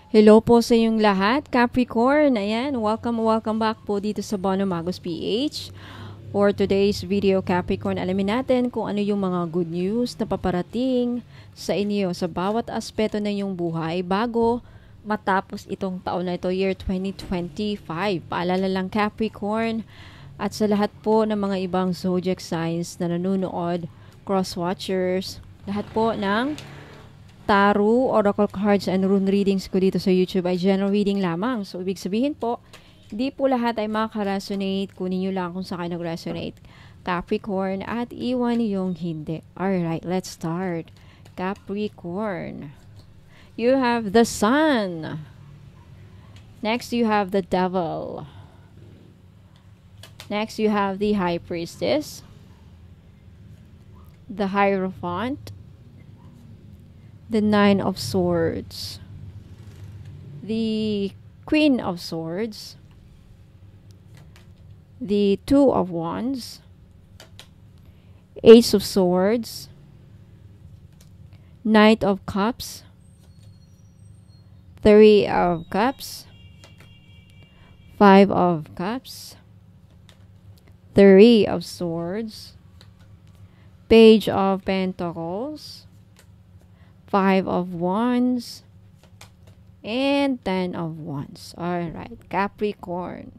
Hello po sa inyong lahat, Capricorn. Ayan, welcome back po dito sa Bono Magos PH. For today's video, Capricorn, alamin natin kung ano yung mga good news na paparating sa inyo sa bawat aspeto ng inyong buhay bago matapos itong taon na ito, year 2025. Paalala lang, Capricorn, at sa lahat po ng mga ibang zodiac signs na nanonood, cross-watchers, lahat po ng tarot, oracle cards, and rune readings ko dito sa YouTube ay general reading lamang. So, ibig sabihin po, di po lahat ay makaka-resonate. Kunin nyo lang kung saan nag-resonate, Capricorn, at iwan yung hindi. Alright, let's start. Capricorn, you have the Sun. Next, you have the Devil. Next, you have the High Priestess, the Hierophant, the Nine of Swords, the Queen of Swords, the Two of Wands, Ace of Swords, Knight of Cups, Three of Cups, Five of Cups, Three of Swords, Page of Pentacles, Five of Wands, and Ten of Wands. Alright, Capricorn.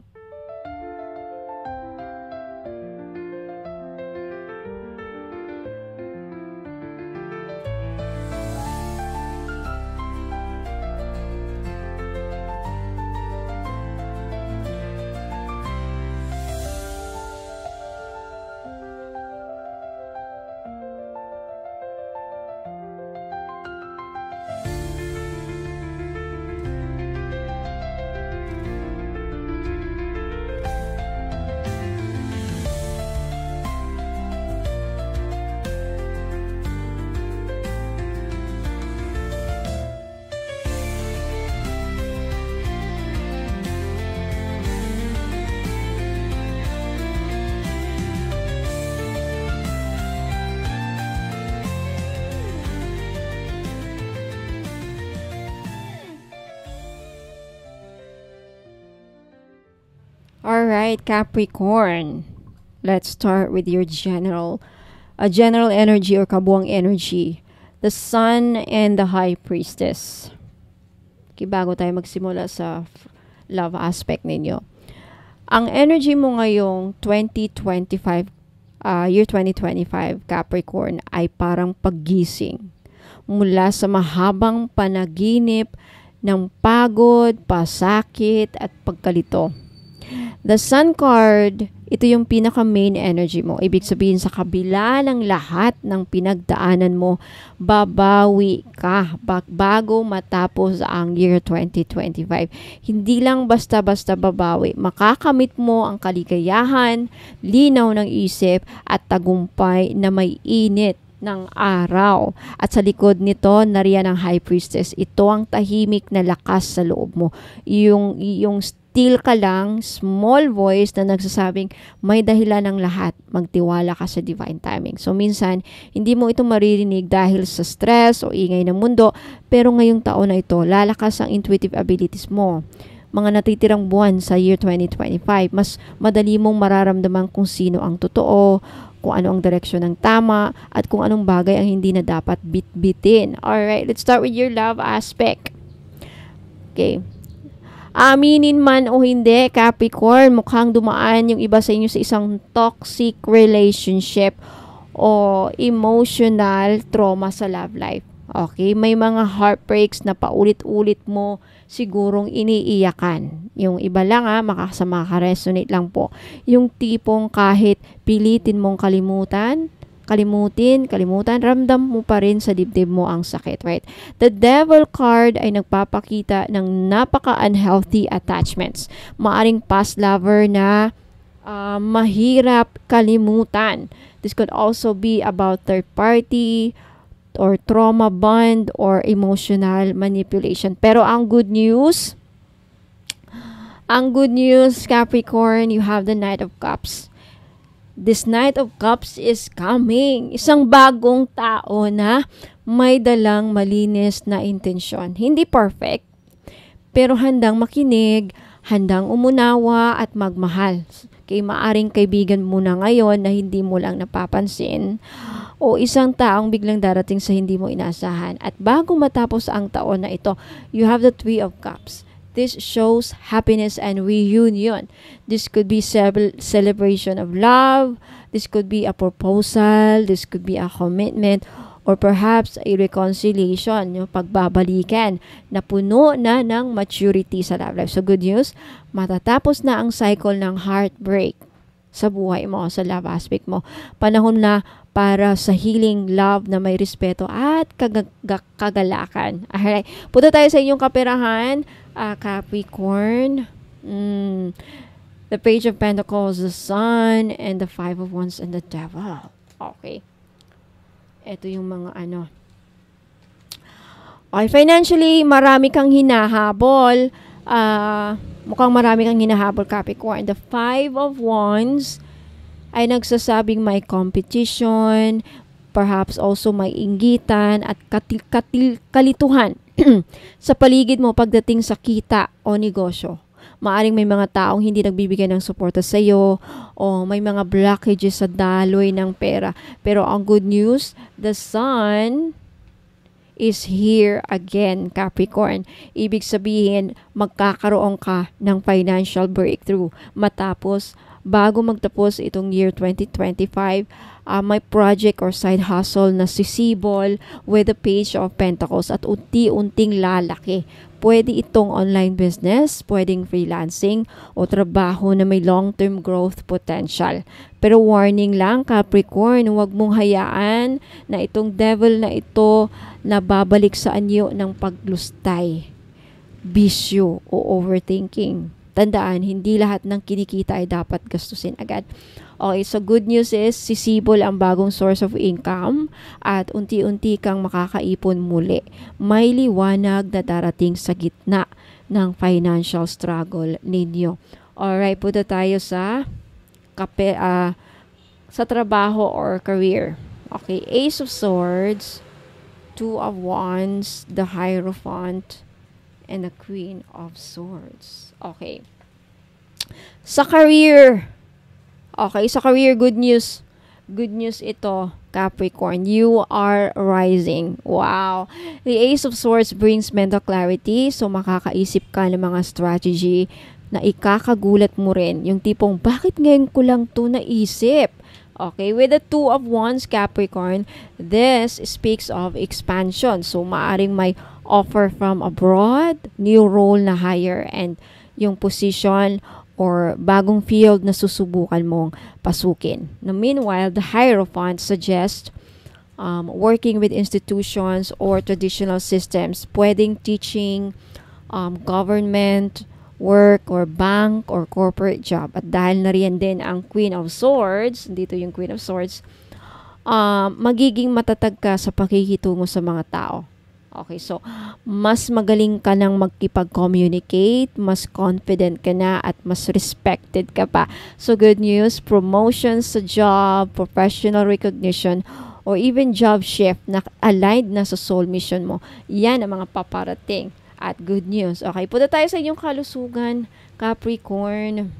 Alright, Capricorn. Let's start with your general energy or kabuang energy. The Sun and the High Priestess. Okay, bago tayo magsimula sa love aspect ninyo. Ang energy mo ngayong 2025, year 2025, Capricorn, ay parang paggising mula sa mahabang panaginip ng pagod, pasakit, at pagkalito. The Sun card, ito yung pinaka-main energy mo. Ibig sabihin, sa kabila ng lahat ng pinagdaanan mo, babawi ka bago matapos ang year 2025. Hindi lang basta-basta babawi. Makakamit mo ang kaligayahan, linaw ng isip, at tagumpay na may init ng araw. At sa likod nito, nariyan ang High Priestess. Ito ang tahimik na lakas sa loob mo. Yung still ka lang, small voice na nagsasabing may dahilan ng lahat, magtiwala ka sa divine timing. So minsan, hindi mo ito maririnig dahil sa stress o ingay ng mundo, pero ngayong taon na ito, lalakas ang intuitive abilities mo. Mga natitirang buwan sa year 2025, mas madali mong mararamdaman kung sino ang totoo, kung ano ang direksyon ng tama, at kung anong bagay ang hindi na dapat bitbitin. Alright, let's start with your love aspect. Okay. Aminin man o hindi, Capricorn, mukhang dumaan yung iba sa inyo sa isang toxic relationship o emotional trauma sa love life. Okay? May mga heartbreaks na paulit-ulit mo sigurong iniiyakan. Yung iba lang maka-resonate lang po. Yung tipong kahit pilitin mong kalimutan, ramdam mo pa rin sa dibdib mo ang sakit, right? The Devil card ay nagpapakita ng napaka-unhealthy attachments. Maaring past lover na mahirap kalimutan. This could also be about third party or trauma bond or emotional manipulation. Pero ang good news, Capricorn, you have the Knight of Cups. This Knight of Cups is coming. Isang bagong tao na may dalang malinis na intensyon. Hindi perfect, pero handang makinig, handang umunawa at magmahal. Kay maaring kaibigan mo na ngayon na hindi mo lang napapansin o isang taong biglang darating sa hindi mo inasahan. At bago matapos ang taon na ito, you have the Three of Cups. This shows happiness and reunion. This could be celebration of love. This could be a proposal. This could be a commitment. Or perhaps a reconciliation, yung pagbabalikan na puno na ng maturity sa love life. So good news, matatapos na ang cycle ng heartbreak sa buhay mo, sa love aspect mo. Panahon na para sa healing love na may respeto at kagalakan. Alright, punta tayo sa inyong kaperahan, Capricorn. The Page of Pentacles, the Sun, and the Five of Wands, and the Devil. Okay. Ito yung mga ano. Okay, financially, marami kang hinahabol. Mukhang marami kang hinahabol, Capricorn. The Five of Wands ay nagsasabing may competition, perhaps also may inggitan at kalituhan sa paligid mo pagdating sa kita o negosyo. Maaring may mga taong hindi nagbibigay ng suporta sa iyo o may mga blockages sa daloy ng pera. Pero ang good news, the Sun is here again, Capricorn. Ibig sabihin, magkakaroon ka ng financial breakthrough matapos, bago magtapos itong year 2025, may project or side hustle na sisibol with the Page of Pentacles at unti-unting lalaki. Pwede itong online business, pwedeng freelancing o trabaho na may long-term growth potential. Pero warning lang, Capricorn, huwag mong hayaan na itong devil na ito na babalik sa anyo ng paglustay, bisyo o overthinking. Tandaan, hindi lahat ng kinikita ay dapat gastusin agad. Okay, so good news is sisibol ang bagong source of income at unti-unti kang makakaipon muli. May liwanag na darating sa gitna ng financial struggle ninyo. Alright, punta tayo sa sa trabaho or career. Okay, Ace of Swords, Two of Wands, the Hierophant, and the Queen of Swords. Okay. Sa career, okay, sa career, good news. Good news ito, Capricorn. You are rising. Wow. The Ace of Swords brings mental clarity. So, makakaisip ka ng mga strategy na ikakagulat mo rin. Yung tipong, bakit ngayon ko lang to naisip? Okay, with the Two of Wands, Capricorn, this speaks of expansion. So, maaring may offer from abroad, new role na higher, and yung position or bagong field na susubukan mong pasukin. Now, meanwhile, the Hierophant suggests working with institutions or traditional systems, pwedeng teaching, government, work, or bank, or corporate job. At dahil na riyan din ang Queen of Swords, dito yung Queen of Swords, magiging matatag ka sa pakikitungo sa mga tao. Okay, so, mas magaling ka nang magkipag-communicate, mas confident ka na, at mas respected ka pa. So, good news, promotions sa job, professional recognition, or even job shift na aligned na sa soul mission mo. Yan ang mga paparating at good news. Okay, punta tayo sa inyong kalusugan, Capricorn.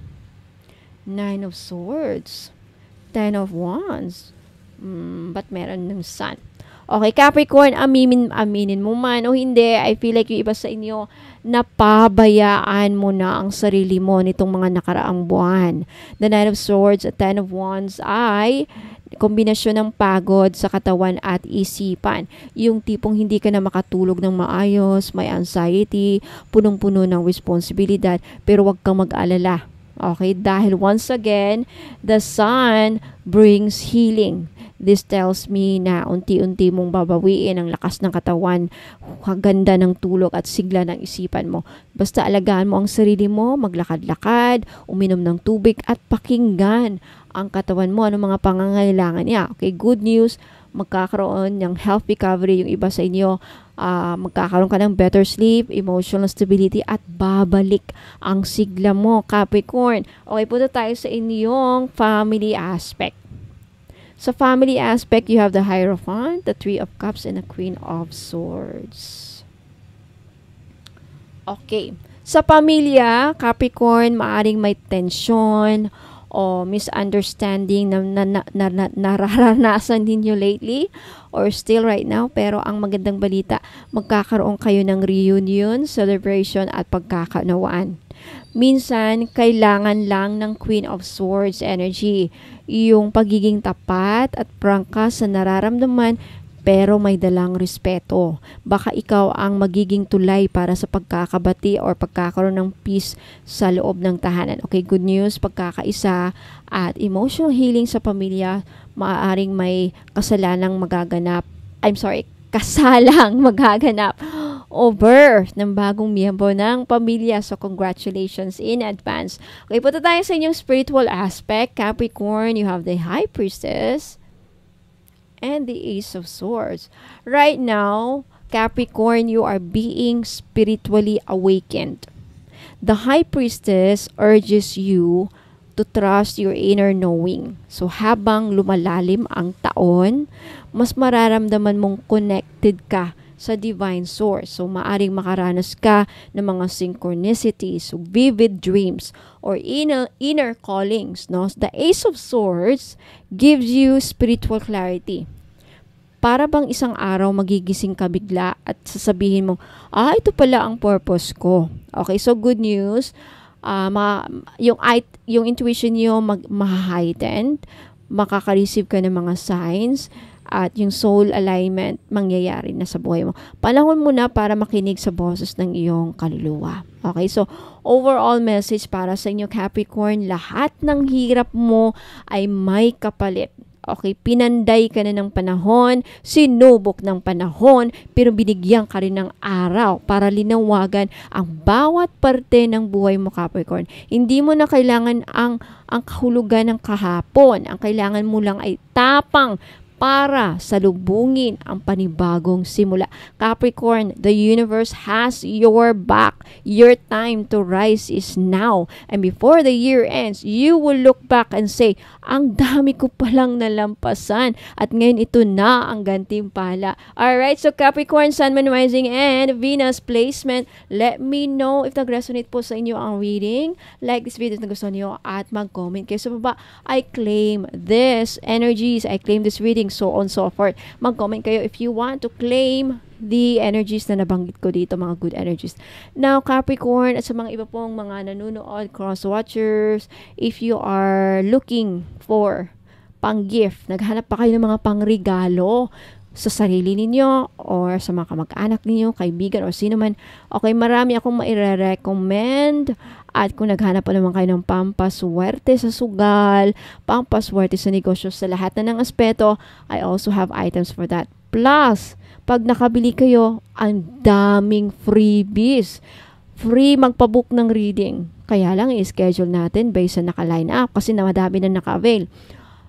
Nine of Swords, Ten of Wands. Ba't meron ng Sun? Okay, Capricorn, aminin mo man o hindi, I feel like yung iba sa inyo, napabayaan mo na ang sarili mo nitong mga nakaraang buwan. The Nine of Swords at Ten of Wands ay kombinasyon ng pagod sa katawan at isipan. Yung tipong hindi ka na makatulog ng maayos, may anxiety, punong-puno ng responsibilidad, pero wag kang mag-alala. Okay, dahil once again, the Sun brings healing. This tells me na unti-unti mong babawiin ang lakas ng katawan, ganda ng tulog at sigla ng isipan mo. Basta alagaan mo ang sarili mo, maglakad-lakad, uminom ng tubig at pakinggan ang katawan mo, ano mga pangangailangan niya. Okay, good news, magkakaroon ng health recovery yung iba sa inyo. Magkakaroon ka ng better sleep, emotional stability, at babalik ang sigla mo, Capricorn. Okay, punta tayo sa inyong family aspect. Sa family aspect, you have the Hierophant, the Three of Cups, and the Queen of Swords. Okay. Sa pamilya, Capricorn, maaring may tensyon o misunderstanding na nararanasan ninyo lately or still right now. Pero ang magandang balita, magkakaroon kayo ng reunion, celebration at pagkakaunawaan. Minsan, kailangan lang ng Queen of Swords energy. Yung pagiging tapat at prangka sa nararamdaman pero may dalang respeto. Baka ikaw ang magiging tulay para sa pagkakabati or pagkakaroon ng peace sa loob ng tahanan. Okay, good news, pagkakaisa at emotional healing sa pamilya, maaaring may kasalang magaganap o birth ng bagong miyembro ng pamilya. So, congratulations in advance. Okay, punta tayo sa inyong spiritual aspect. Capricorn, you have the High Priestess and the Ace of Swords. Right now, Capricorn, you are being spiritually awakened. The High Priestess urges you to trust your inner knowing. So, habang lumalalim ang taon, mas mararamdaman mong connected ka sa divine source. So, maaring makaranas ka ng mga synchronicities, vivid dreams, or inner callings. No? The Ace of Swords gives you spiritual clarity. Para bang isang araw magigising ka bigla at sasabihin mo, ito pala ang purpose ko. Okay, so good news. Yung intuition nyo ma-heightened, makaka-receive ka ng mga signs, at yung soul alignment mangyayari na sa buhay mo. Panahon mo na para makinig sa boses ng iyong kaluluwa. Okay, so overall message para sa inyo Capricorn, lahat ng hirap mo ay may kapalit. Okay, pinanday ka na ng panahon, sinubok ng panahon, pero binigyan ka rin ng araw para linawagan ang bawat parte ng buhay mo, Capricorn. Hindi mo na kailangan ang kahulugan ng kahapon. Ang kailangan mo lang ay tapang para salubungin ang panibagong simula. Capricorn, the universe has your back. Your time to rise is now. And before the year ends, you will look back and say, ang dami ko palang nalampasan at ngayon ito na ang gantimpala. Alright, so Capricorn, Sun, Moon, Rising, and Venus placement. Let me know if nag-resonate po sa inyo ang reading. Like this video na gusto niyo at mag-comment kayo sa baba. I claim this energies. I claim this reading. So on, so forth. Mag-comment kayo if you want to claim the energies na nabanggit ko dito, mga good energies. Now, Capricorn, at sa mga iba pong mga nanonood, cross-watchers, if you are looking for pang-gift, naghanap pa kayo ng mga pang-regalo sa sarili ninyo or sa mga kamag-anak ninyo, kaibigan or sino man, okay, marami akong maire-recommend. At kung naghanap pa naman kayo ng pampaswerte sa sugal, pampaswerte sa negosyo, sa lahat na ng aspeto, I also have items for that. Plus, pag nakabili kayo, ang daming freebies. Free magpabook ng reading. Kaya lang, i-schedule natin based sa naka-line up kasi madami na naka-avail.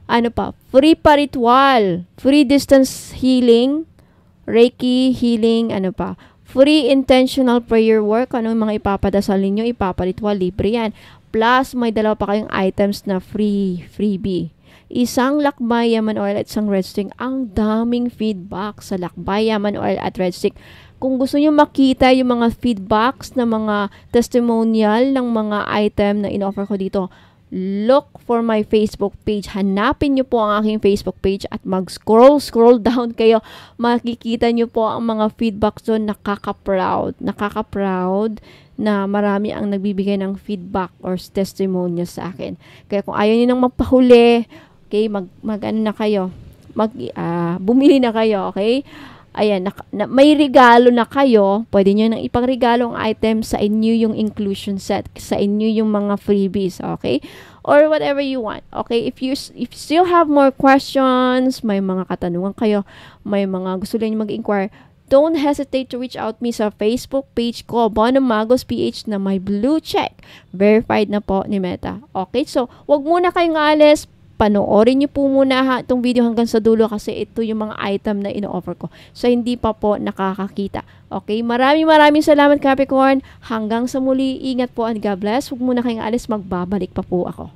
Ano pa? Free pa-ritual. Free distance healing. Reiki healing. Ano pa? Free intentional prayer work. Ano yung mga ipapadasal ninyo, ipaparitwal, libre yan. Plus, may dalawa pa kayong items na freebie. Isang lakbay yaman oil at isang red stick. Ang daming feedback sa lakbay yaman oil at red stick. Kung gusto niyo makita yung mga feedbacks na mga testimonial ng mga item na in-offer ko dito, look for my Facebook page. Hanapin nyo po ang aking Facebook page at mag-scroll down kayo. Makikita nyo po ang mga feedback doon. Nakaka-proud na marami ang nagbibigay ng feedback or testimonial sa akin. Kaya kung ayaw nyo nang magpahuli, okay, mag-ano na kayo. Bumili na kayo, okay? Ayan, may regalo na kayo, pwede nyo nang ipangregalo ang item sa inyo yung inclusion set, sa inyo yung mga freebies, okay? Or whatever you want, okay? If you still have more questions, may mga katanungan kayo, may mga gusto lang nyo mag-inquire, don't hesitate to reach out me sa Facebook page ko, Bono Magos PH, na may blue check. Verified na po ni Meta. Okay, so wag muna kayong alis. Panoorin niyo po muna itong video hanggang sa dulo kasi ito yung mga item na ino-offer ko. So, hindi pa po nakakakita. Okay? Maraming salamat, Capricorn. Hanggang sa muli, ingat po and God bless. Huwag muna kayong alis, magbabalik pa po ako.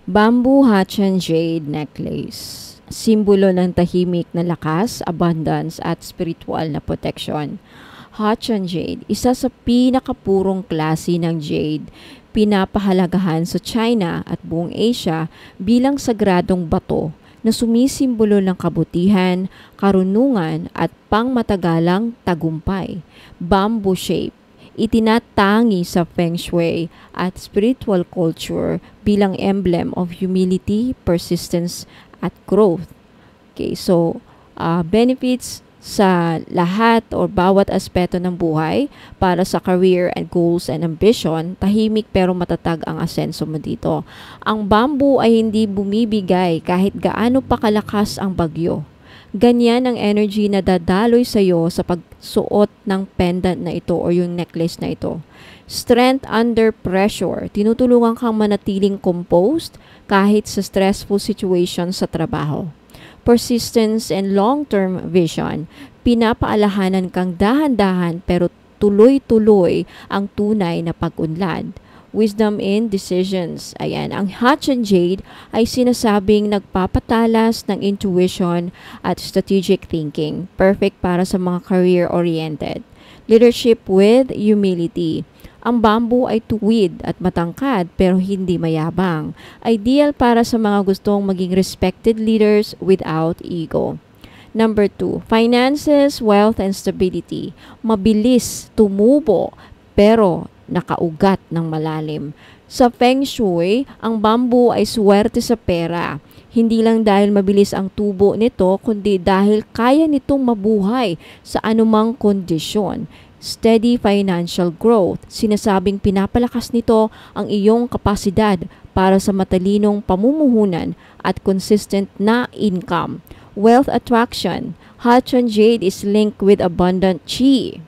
Bamboo Hachan Jade Necklace. Simbolo ng tahimik na lakas, abundance, at spiritual na protection. Hachan Jade, isa sa pinakapurong klase ng jade, pinapahalagahan sa China at buong Asia bilang sagradong bato na sumisimbolo ng kabutihan, karunungan at pangmatagalang tagumpay. Bamboo shape, itinatangi sa Feng Shui at spiritual culture bilang emblem of humility, persistence at growth. Okay, so benefits sa lahat or bawat aspeto ng buhay para sa career and goals and ambition, tahimik pero matatag ang asenso mo dito. Ang bamboo ay hindi bumibigay kahit gaano pa kalakas ang bagyo. Ganyan ang energy na dadaloy sa iyo sa pagsuot ng pendant na ito o yung necklace na ito. Strength under pressure, tinutulungan kang manatiling composed kahit sa stressful situation sa trabaho. Persistence and long-term vision, pinapaalahanan kang dahan-dahan pero tuloy-tuloy ang tunay na pag-unlad. Wisdom in decisions. Ayan, ang Hachan Jade ay sinasabing nagpapatalas ng intuition at strategic thinking. Perfect para sa mga career-oriented. Leadership with humility. Ang bamboo ay tuwid at matangkad pero hindi mayabang. Ideal para sa mga gustong maging respected leaders without ego. Number 2, finances, wealth, and stability. Mabilis tumubo pero nakaugat ng malalim. Sa Feng Shui, ang bamboo ay swerte sa pera. Hindi lang dahil mabilis ang tubo nito, kundi dahil kaya nitong mabuhay sa anumang kondisyon. Steady financial growth. Sinasabing pinapalakas nito ang iyong kapasidad para sa matalinong pamumuhunan at consistent na income. Wealth attraction. Hachan Jade is linked with abundant chi.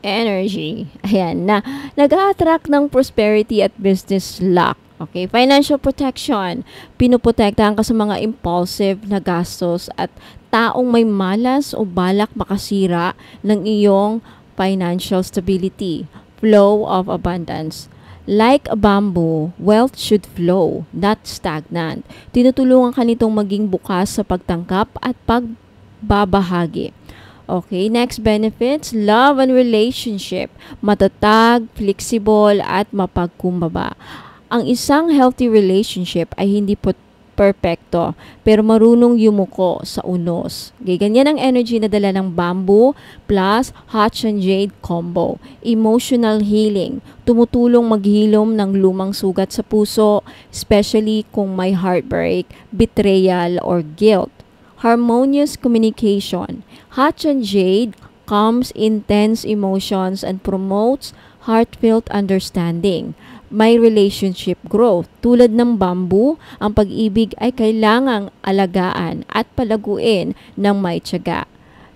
Energy. Ayan na. Nag-a-attract ng prosperity at business luck. Okay, financial protection. Pinoprotektahan ka sa mga impulsive na gastos at taong may malas o balak makasira ng iyong financial stability. Flow of abundance. Like a bamboo, wealth should flow, not stagnant. Tinutulungan ka nitong maging bukas sa pagtangkap at pagbabahagi. Okay, next benefits, love and relationship. Matatag, flexible, at mapagkumbaba. Ang isang healthy relationship ay hindi perpekto, pero marunong yumuko sa unos. Okay, ganyan ang energy na dala ng bamboo plus Hachan Jade combo. Emotional healing. Tumutulong maghilom ng lumang sugat sa puso, especially kung may heartbreak, betrayal, or guilt. Harmonious communication. Hachan Jade calms intense emotions and promotes heartfelt understanding. May relationship growth. Tulad ng bamboo, ang pag-ibig ay kailangang alagaan at palaguin ng may tiyaga.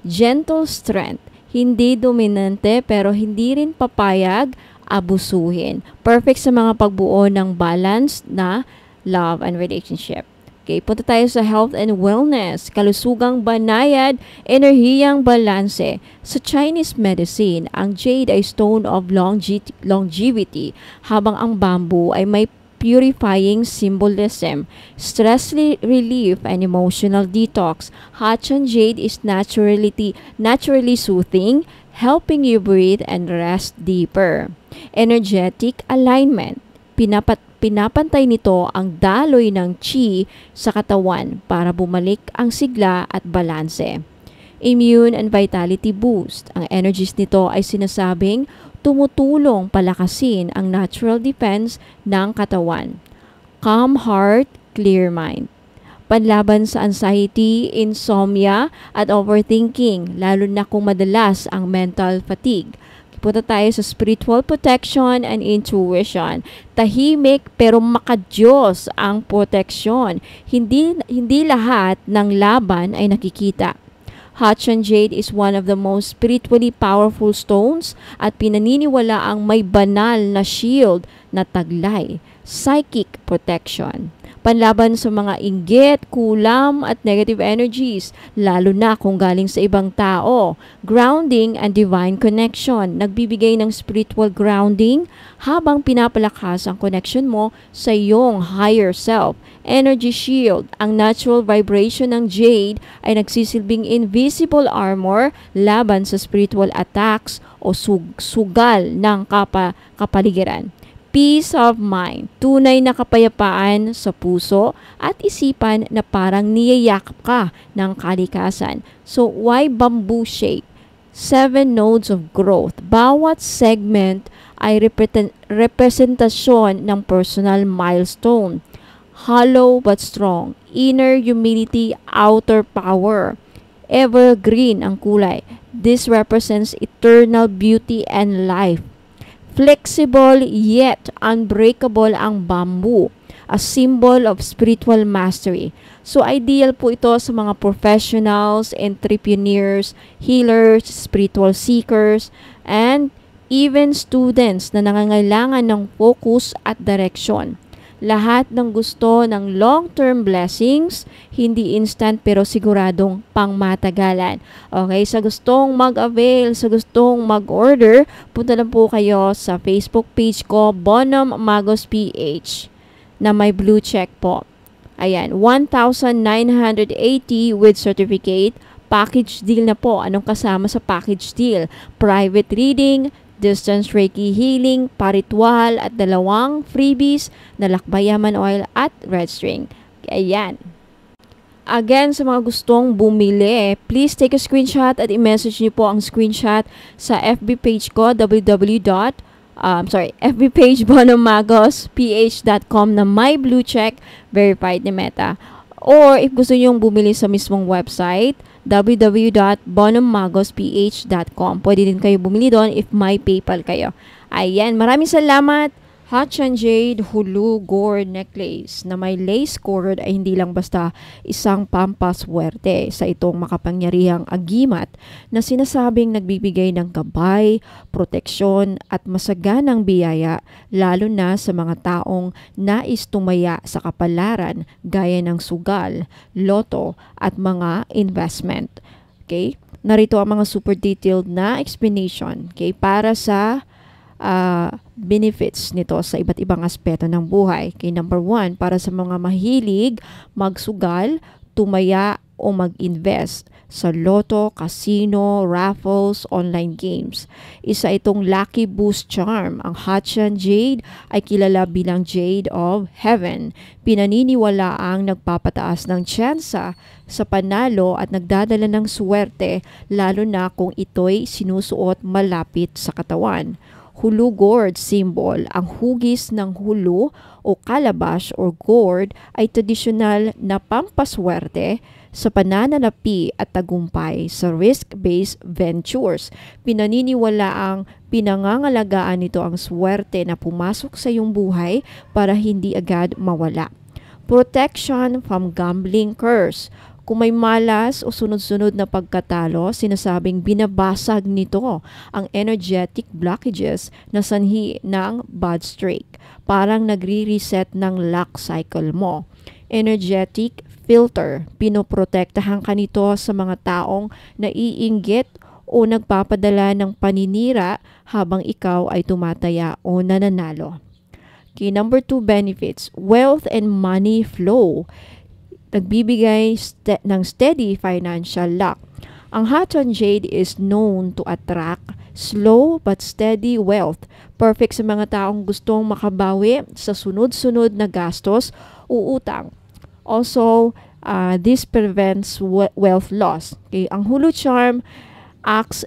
Gentle strength. Hindi dominante pero hindi rin papayag abusuhin. Perfect sa mga pagbuo ng balance na love and relationship. Okay, punta tayo sa health and wellness, kalusugang banayad, enerhiyang balanse. Sa Chinese medicine, ang jade ay stone of longevity, habang ang bamboo ay may purifying symbolism, stress relief, and emotional detox. Hachan Jade is naturally soothing, helping you breathe and rest deeper. Energetic alignment. Pinapantay nito ang daloy ng chi sa katawan para bumalik ang sigla at balanse. Immune and vitality boost. Ang energies nito ay sinasabing tumutulong palakasin ang natural defense ng katawan. Calm heart, clear mind. Panlaban sa anxiety, insomnia, at overthinking, lalo na kung madalas ang mental fatigue. Punta tayo sa spiritual protection and intuition. Tahimik pero makadiyos ang proteksyon. Hindi lahat ng laban ay nakikita. Hachan Jade is one of the most spiritually powerful stones at pinaniniwala ang may banal na shield na taglay. Psychic protection. Panlaban sa mga inggit, kulam at negative energies, lalo na kung galing sa ibang tao. Grounding and divine connection. Nagbibigay ng spiritual grounding habang pinapalakas ang connection mo sa iyong higher self. Energy shield. Ang natural vibration ng jade ay nagsisilbing invisible armor laban sa spiritual attacks o sugal ng kapaligiran. Peace of mind. Tunay na kapayapaan sa puso at isipan na parang niyayakap ka ng kalikasan. So, why bamboo shape? 7 nodes of growth. Bawat segment ay representasyon ng personal milestone. Hollow but strong. Inner humility, outer power. Evergreen ang kulay. This represents eternal beauty and life. Flexible yet unbreakable ang bamboo, a symbol of spiritual mastery. So ideal po ito sa mga professionals, entrepreneurs, healers, spiritual seekers, and even students na nangangailangan ng focus at direction. Lahat ng gusto ng long-term blessings, hindi instant pero siguradong pangmatagalan. Okay, sa gustong mag-avail, sa gustong mag-order, punta lang po kayo sa Facebook page ko, Bonum Magos PH, na may blue check po. Ayan, 1,980 with certificate. Package deal na po. Anong kasama sa package deal? Private reading, distance Reiki healing, paritwal at 2 freebies na lakbayaman oil at red string. Ayan. Again, sa mga gustong bumili, please take a screenshot at i-message niyo po ang screenshot sa FB page ko, FB page bonomagosph.com na may blue check verified ni Meta. Or if gusto niyo bumili sa mismong website, www.bonommagosph.com. Pwede din kayo bumili doon if may PayPal kayo. Ayan, maraming salamat. Hatchan Jade Hulu Gold Necklace na may lace cord ay hindi lang basta isang pampaswerte sa itong makapangyarihang agimat na sinasabing nagbibigay ng gabay, proteksyon at masaganang biyaya lalo na sa mga taong nais tumaya sa kapalaran gaya ng sugal, loto at mga investment. Okay? Narito ang mga super detailed na explanation, okay, para sa benefits nito sa iba't ibang aspeto ng buhay. Okay, number 1, para sa mga mahilig magsugal, tumaya o mag-invest sa loto, casino, raffles, online games. Isa itong lucky boost charm. Ang Hatchan Jade ay kilala bilang Jade of Heaven. Pinaniniwala ang nagpapataas ng tsansa sa panalo at nagdadala ng swerte lalo na kung ito'y sinusuot malapit sa katawan. Hulu gourd symbol. Ang hugis ng hulu o calabash or gourd ay tradisyonal na pampaswerte sa pananalapi at tagumpay sa risk-based ventures. Pinaniniwala ang pinangangalagaan nito ang swerte na pumasok sa iyong buhay para hindi agad mawala. Protection from gambling curse. Kung may malas o sunod-sunod na pagkatalo, sinasabing binabasag nito ang energetic blockages na sanhi ng bad streak. Parang nagre-reset ng luck cycle mo. Energetic filter. Pinoprotektahan ka nito sa mga taong naiinggit o nagpapadala ng paninira habang ikaw ay tumataya o nananalo. Okay, number 2 benefits. Wealth and money flow. Nagbibigay ng steady financial luck. Ang Hatchan Jade is known to attract slow but steady wealth. Perfect sa mga taong gustong makabawi sa sunod-sunod na gastos o utang. Also, this prevents wealth loss. Okay? Ang Hulu Charm acts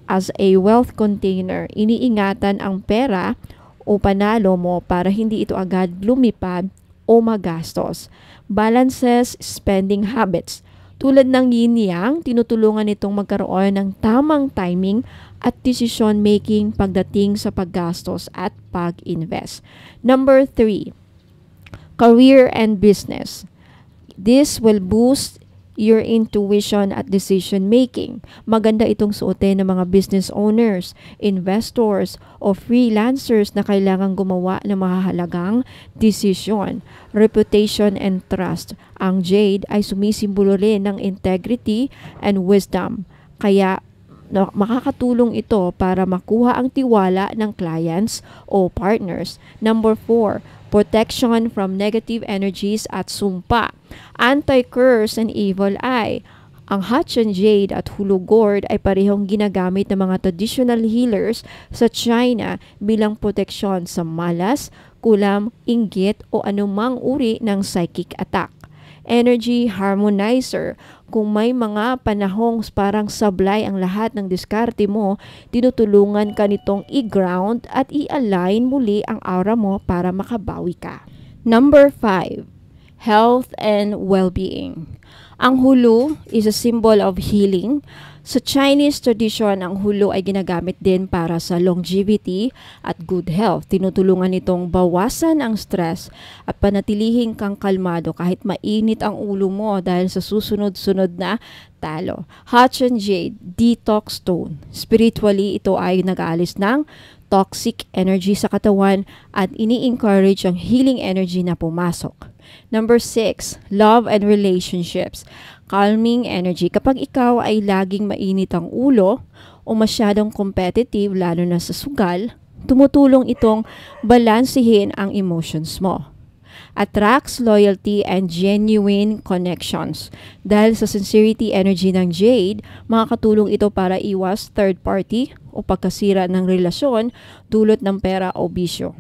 as a wealth container. Iniingatan ang pera o panalo mo para hindi ito agad lumipad o magastos. Balances spending habits. Tulad ng yin-yang, tinutulungan itong magkaroon ng tamang timing at decision making pagdating sa paggastos at pag-invest. Number 3, career and business. This will boost your intuition at decision making. Maganda itong suotin ng mga business owners, investors, o freelancers na kailangang gumawa ng mahahalagang desisyon. Reputation and trust. Ang jade ay sumisimbolo rin ng integrity and wisdom. Kaya makakatulong ito para makuha ang tiwala ng clients o partners. Number 4, protection from negative energies at sumpa. Anti-curse and evil eye. Ang Hatchan Jade at Hulu Gourd ay parehong ginagamit ng mga traditional healers sa China bilang proteksyon sa malas, kulam, inggit o anumang uri ng psychic attack. Energy harmonizer. Kung may mga panahong parang sablay ang lahat ng diskarte mo, tinutulungan ka nitong i-ground at i-align muli ang aura mo para makabawi ka. Number 5, health and well-being. Ang hulu is a symbol of healing. Sa Chinese tradition, ang hulu ay ginagamit din para sa longevity at good health. Tinutulungan nitong bawasan ang stress at panatilihing kang kalmado kahit mainit ang ulo mo dahil sa susunod-sunod na talo. Hatchan Jade, detox stone. Spiritually, ito ay nag-aalis ng toxic energy sa katawan at ini-encourage ang healing energy na pumasok. Number 6, love and relationships. Calming energy. Kapag ikaw ay laging mainit ang ulo o masyadong competitive lalo na sa sugal, tumutulong itong balansehin ang emotions mo. Attracts loyalty and genuine connections. Dahil sa sincerity energy ng Jade, makakatulong ito para iwas third party o pagkasira ng relasyon dulot ng pera o bisyo.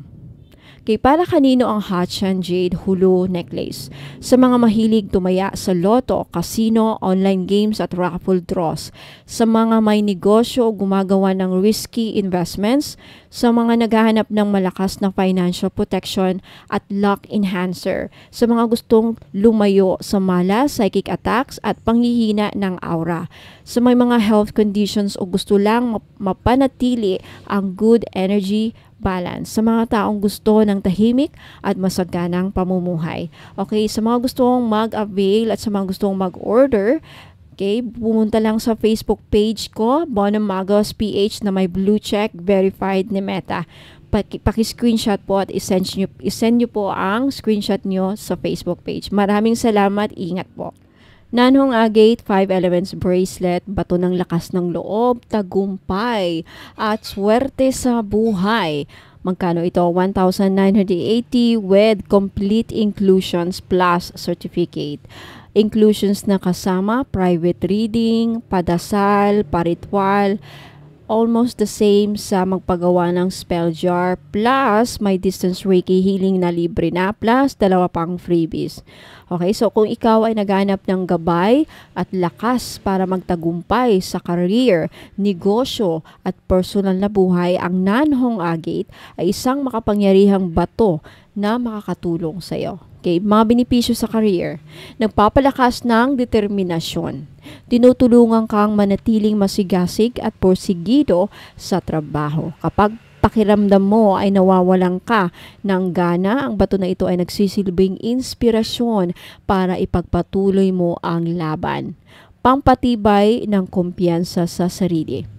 Kay para kanino ang Hatchan Jade Hulu Necklace? Sa mga mahilig tumaya sa loto, casino, online games at raffle draws. Sa mga may negosyo o gumagawa ng risky investments. Sa mga naghahanap ng malakas na financial protection at luck enhancer. Sa mga gustong lumayo sa malas, psychic attacks at panghihina ng aura. Sa may mga health conditions o gusto lang mapanatili ang good energy balance. Sa mga taong gusto ng tahimik at masaganang pamumuhay. Okay, sa mga gustong mag-avail at sa mga gustong mag-order, okay, pumunta lang sa Facebook page ko, Bonum Magos PH na may blue check, verified ni Meta. Paki-screenshot po at isend nyo po ang screenshot nyo sa Facebook page. Maraming salamat, ingat po. Nanhong Agate 5 Elements Bracelet, bato ng lakas ng loob, tagumpay, at swerte sa buhay. Magkano ito? 1,980 with complete inclusions plus certificate. Inclusions na kasama, private reading, padasal, paritwal, almost the same sa magpagawa ng spell jar, plus may distance Reiki healing na libre na, plus dalawa pang freebies. Okay, so kung ikaw ay naghanap ng gabay at lakas para magtagumpay sa career, negosyo at personal na buhay, ang Nanhong Agate ay isang makapangyarihang bato na makakatulong sa iyo. Okay, mga benepisyo sa career. Nagpapalakas ng determinasyon. Tinutulungan kang manatiling masigasig at porsigido sa trabaho. Kapag pakiramdam mo ay nawawalan ka ng gana, ang bato na ito ay nagsisilbing inspirasyon para ipagpatuloy mo ang laban. Pampatibay ng kumpiyansa sa sarili.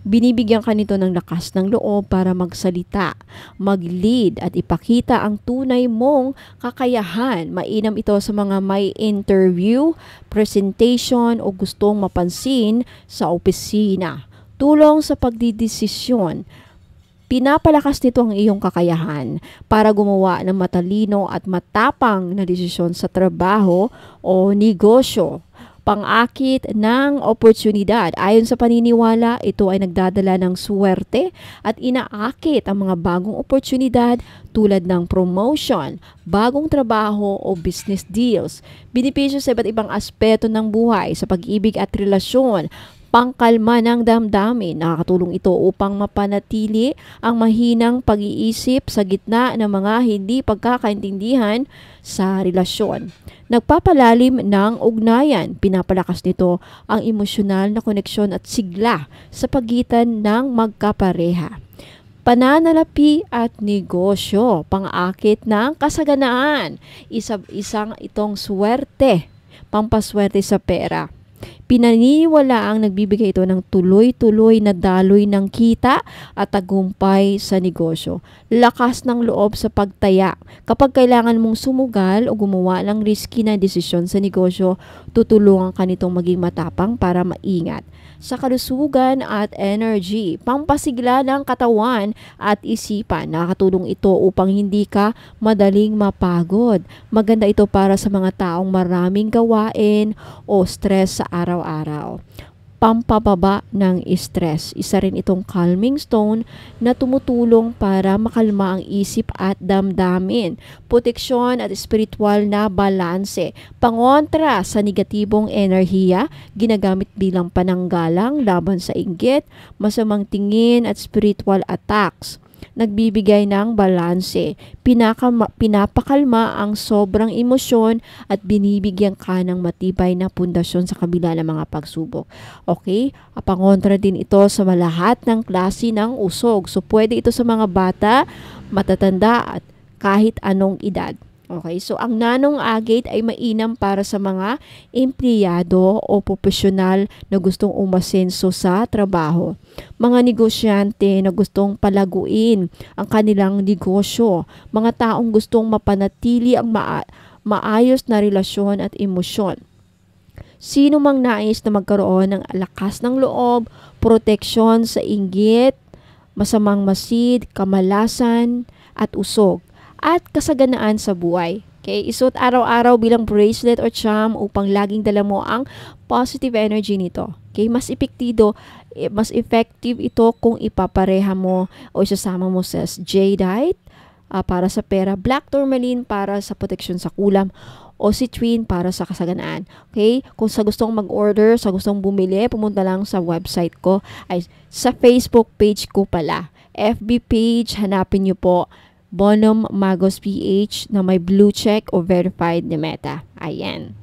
Binibigyan ka nito ng lakas ng loob para magsalita, mag-lead at ipakita ang tunay mong kakayahan. Mainam ito sa mga may interview, presentation o gustong mapansin sa opisina. Tulong sa pagdidesisyon. Pinapalakas nito ang iyong kakayahan para gumawa ng matalino at matapang na desisyon sa trabaho o negosyo. Pang-akit ng oportunidad. Ayon sa paniniwala, ito ay nagdadala ng swerte at inaakit ang mga bagong oportunidad tulad ng promotion, bagong trabaho o business deals. Benepisyo sa iba't ibang aspeto ng buhay, sa pag-ibig at relasyon, pangkalma ng damdamin. Nakakatulong ito upang mapanatili ang mahinang pag-iisip sa gitna ng mga hindi pagkakaintindihan sa relasyon. Nagpapalalim ng ugnayan. Pinapalakas nito ang emosyonal na koneksyon at sigla sa pagitan ng magkapareha. Pananalapi at negosyo, pang-akit ng kasaganaan. Isang itong swerte. pampaswerte sa pera. Pinaniniwala ang nagbibigay ito ng tuloy-tuloy na daloy ng kita at tagumpay sa negosyo. Lakas ng loob sa pagtaya. Kapag kailangan mong sumugal o gumawa ng risky na desisyon sa negosyo, tutulungan ka nitong maging matapang para maingat. Sa kalusugan at energy, pampasigla ng katawan at isipan. Nakakatulong ito upang hindi ka madaling mapagod. Maganda ito para sa mga taong maraming gawain o stress sa araw-araw. Pampababa ng stress. Isa rin itong calming stone na tumutulong para makalma ang isip at damdamin. Proteksyon at spiritual na balanse. Pangontra sa negatibong enerhiya, ginagamit bilang pananggalang laban sa inggit, masamang tingin at spiritual attacks. Nagbibigay ng balanse, pinapakalma ang sobrang emosyon at binibigyan ka ng matibay na pundasyon sa kabila ng mga pagsubok. Okay? Pangontra din ito sa lahat ng klase ng usog. So, pwede ito sa mga bata, matatanda at kahit anong edad. Okay, so ang nanong agate ay mainam para sa mga empleyado o profesional na gustong umasenso sa trabaho. Mga negosyante na gustong palaguin ang kanilang negosyo. Mga taong gustong mapanatili ang maayos na relasyon at emosyon. Sino mang nais na magkaroon ng lakas ng loob, proteksyon sa inggit, masamang masid, kamalasan at usog, at kasaganaan sa buhay. Okay, isuot araw-araw bilang bracelet or charm upang laging dala mo ang positive energy nito. Okay, mas effective ito kung ipapareha mo o isasama mo sa jadeite para sa pera, black tourmaline para sa proteksyon sa kulam, o citrine para sa kasaganaan. Okay? Kung sa gustong mag-order, sa gustong bumili, pumunta lang sa website ko, ay sa Facebook page ko pala. FB page, hanapin nyo po Bonum Magos PH na may blue check o verified ni Meta. Ayan.